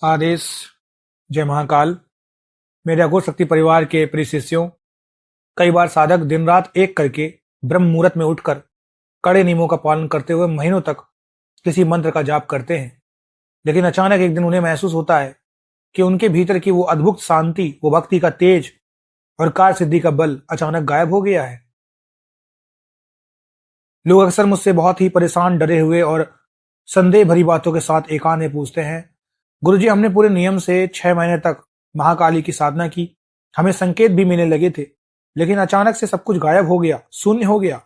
आदेश। जय महाकाल। मेरे अघोर शक्ति परिवार के प्रिय शिष्यों, कई बार साधक दिन रात एक करके ब्रह्म मुहूर्त में उठकर कड़े नियमों का पालन करते हुए महीनों तक किसी मंत्र का जाप करते हैं, लेकिन अचानक एक दिन उन्हें महसूस होता है कि उनके भीतर की वो अद्भुत शांति, वो भक्ति का तेज और कार्य सिद्धि का बल अचानक गायब हो गया है। लोग अक्सर मुझसे बहुत ही परेशान, डरे हुए और संदेह भरी बातों के साथ एकांत में पूछते हैं, गुरुजी, हमने पूरे नियम से 6 महीने तक महाकाली की साधना की, हमें संकेत भी मिलने लगे थे, लेकिन अचानक से सब कुछ गायब हो गया, शून्य हो गया।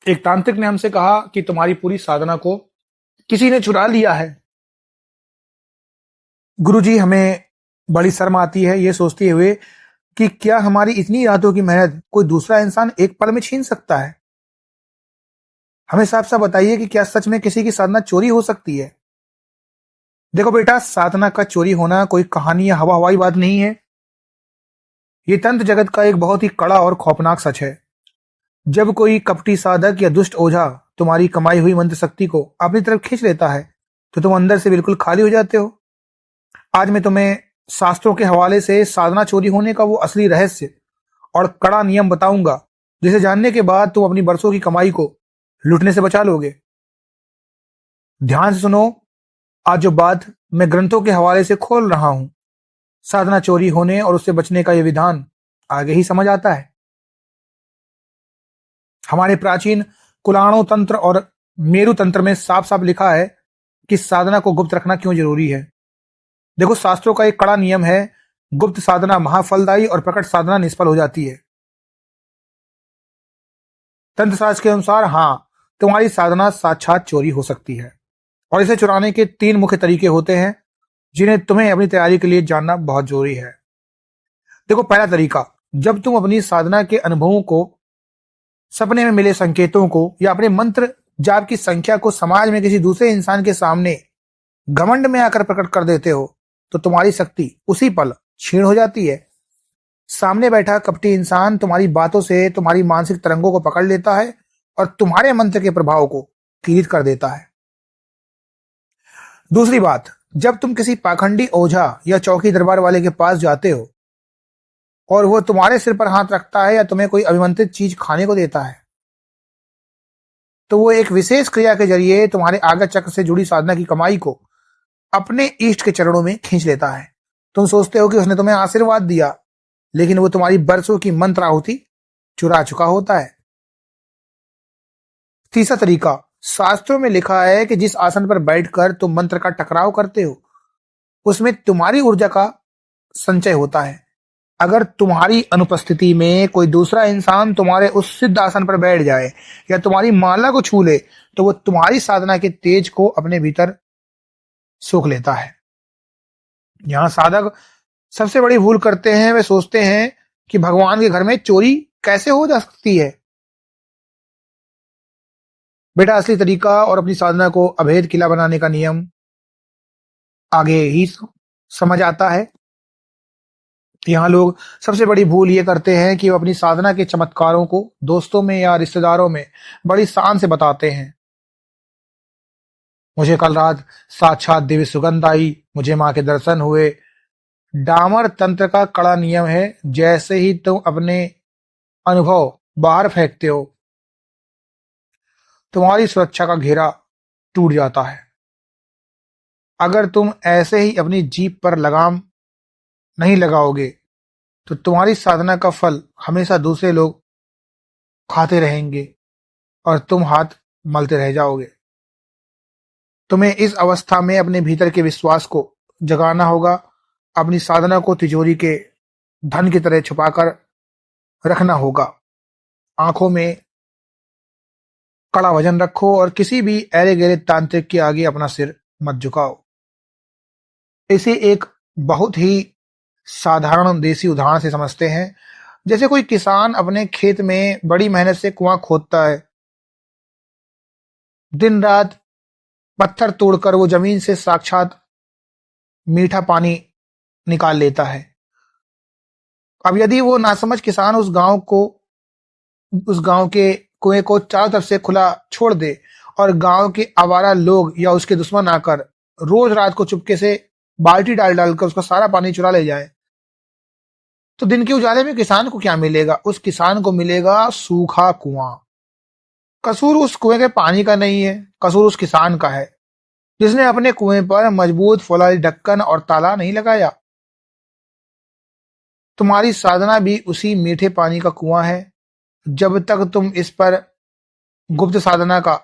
एक तांत्रिक ने हमसे कहा कि तुम्हारी पूरी साधना को किसी ने चुरा लिया है। गुरुजी, हमें बड़ी शर्म आती है ये सोचते हुए कि क्या हमारी इतनी रातों की मेहनत कोई दूसरा इंसान एक पल में छीन सकता है। हमें साफ साफ बताइए कि क्या सच में किसी की साधना चोरी हो सकती है। देखो बेटा, साधना का चोरी होना कोई कहानी या हवा हवाई बात नहीं है। ये तंत्र जगत का एक बहुत ही कड़ा और खौफनाक सच है। जब कोई कपटी साधक या दुष्ट ओझा तुम्हारी कमाई हुई मंत्र शक्ति को अपनी तरफ खींच लेता है तो तुम अंदर से बिल्कुल खाली हो जाते हो। आज मैं तुम्हें शास्त्रों के हवाले से साधना चोरी होने का वो असली रहस्य और कड़ा नियम बताऊंगा, जिसे जानने के बाद तुम अपनी बरसों की कमाई को लूटने से बचा लोगे। ध्यान से सुनो, आज जो बात मैं ग्रंथों के हवाले से खोल रहा हूं, साधना चोरी होने और उससे बचने का यह विधान आगे ही समझ आता है। हमारे प्राचीन कुलाणु तंत्र और मेरु तंत्र में साफ साफ लिखा है कि साधना को गुप्त रखना क्यों जरूरी है। देखो, शास्त्रों का एक कड़ा नियम है, गुप्त साधना महाफलदायी और प्रकट साधना निष्फल हो जाती है। तंत्र शास्त्र के अनुसार हाँ, तुम्हारी साधना साक्षात चोरी हो सकती है और इसे चुराने के 3 मुख्य तरीके होते हैं, जिन्हें तुम्हें अपनी तैयारी के लिए जानना बहुत जरूरी है। देखो, पहला तरीका, जब तुम अपनी साधना के अनुभवों को, सपने में मिले संकेतों को या अपने मंत्र जाप की संख्या को समाज में किसी दूसरे इंसान के सामने घमंड में आकर प्रकट कर देते हो, तो तुम्हारी शक्ति उसी पल क्षीण हो जाती है। सामने बैठा कपटी इंसान तुम्हारी बातों से तुम्हारी मानसिक तरंगों को पकड़ लेता है और तुम्हारे मंत्र के प्रभाव को पीड़ित कर देता है। दूसरी बात, जब तुम किसी पाखंडी ओझा या चौकी दरबार वाले के पास जाते हो और वो तुम्हारे सिर पर हाथ रखता है या तुम्हें कोई अभिमंत्रित चीज खाने को देता है, तो वो एक विशेष क्रिया के जरिए तुम्हारे आगे चक्र से जुड़ी साधना की कमाई को अपने इष्ट के चरणों में खींच लेता है। तुम सोचते हो कि उसने तुम्हें आशीर्वाद दिया, लेकिन वो तुम्हारी बरसों की मंत्र आहुति चुरा चुका होता है। तीसरा तरीका, शास्त्रों में लिखा है कि जिस आसन पर बैठकर तुम मंत्र का टकराव करते हो, उसमें तुम्हारी ऊर्जा का संचय होता है। अगर तुम्हारी अनुपस्थिति में कोई दूसरा इंसान तुम्हारे उस सिद्ध आसन पर बैठ जाए या तुम्हारी माला को छू ले, तो वो तुम्हारी साधना के तेज को अपने भीतर सोख लेता है। यहां साधक सबसे बड़ी भूल करते हैं, वे सोचते हैं कि भगवान के घर में चोरी कैसे हो जा सकती है। बेटा, असली तरीका और अपनी साधना को अभेद किला बनाने का नियम आगे ही समझ आता है। यहाँ लोग सबसे बड़ी भूल ये करते हैं कि वो अपनी साधना के चमत्कारों को दोस्तों में या रिश्तेदारों में बड़ी शान से बताते हैं। मुझे कल रात साक्षात दिव्य सुगंध आई, मुझे मां के दर्शन हुए। डामर तंत्र का कड़ा नियम है, जैसे ही तुम अपने अनुभव बाहर फेंकते हो, तुम्हारी सुरक्षा का घेरा टूट जाता है। अगर तुम ऐसे ही अपनी जीभ पर लगाम नहीं लगाओगे तो तुम्हारी साधना का फल हमेशा दूसरे लोग खाते रहेंगे और तुम हाथ मलते रह जाओगे। तुम्हें इस अवस्था में अपने भीतर के विश्वास को जगाना होगा। अपनी साधना को तिजोरी के धन की तरह छुपाकर रखना होगा। आंखों में कड़ा वजन रखो और किसी भी ऐरे गहरे तांत्रिक के आगे अपना सिर मत झुकाओ। इसे एक बहुत ही साधारण देसी उदाहरण से समझते हैं। जैसे कोई किसान अपने खेत में बड़ी मेहनत से कुआं खोदता है, दिन रात पत्थर तोड़कर वो जमीन से साक्षात मीठा पानी निकाल लेता है। अब यदि वो नासमझ किसान उस गांव के कुएं को चारों तरफ से खुला छोड़ दे और गांव के आवारा लोग या उसके दुश्मन आकर रोज रात को चुपके से बाल्टी डाल डालकर उसका सारा पानी चुरा ले जाए, तो दिन के उजाले में किसान को क्या मिलेगा? उस किसान को मिलेगा सूखा कुआं। कसूर उस कुएं के पानी का नहीं है, कसूर उस किसान का है जिसने अपने कुएं पर मजबूत फौलादी ढक्कन और ताला नहीं लगाया। तुम्हारी साधना भी उसी मीठे पानी का कुआं है। जब तक तुम इस पर गुप्त साधना का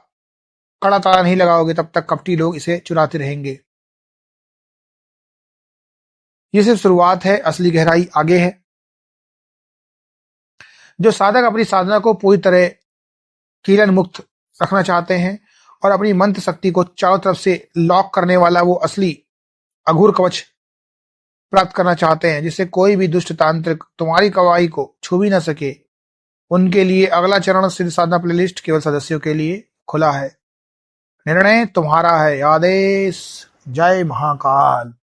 कड़ा ताला नहीं लगाओगे, तब तक कपटी लोग इसे चुराते रहेंगे। ये सिर्फ शुरुआत है, असली गहराई आगे है। जो साधक अपनी साधना को पूरी तरह कीलन मुक्त रखना चाहते हैं और अपनी मंत्र शक्ति को चारों तरफ से लॉक करने वाला वो असली अघोर कवच प्राप्त करना चाहते हैं, जिससे कोई भी दुष्ट तांत्रिक तुम्हारी कवाई को छू भी न सके, उनके लिए अगला चरण सिद्ध साधना प्लेलिस्ट केवल सदस्यों के लिए खुला है। निर्णय तुम्हारा है। आदेश। जय महाकाल।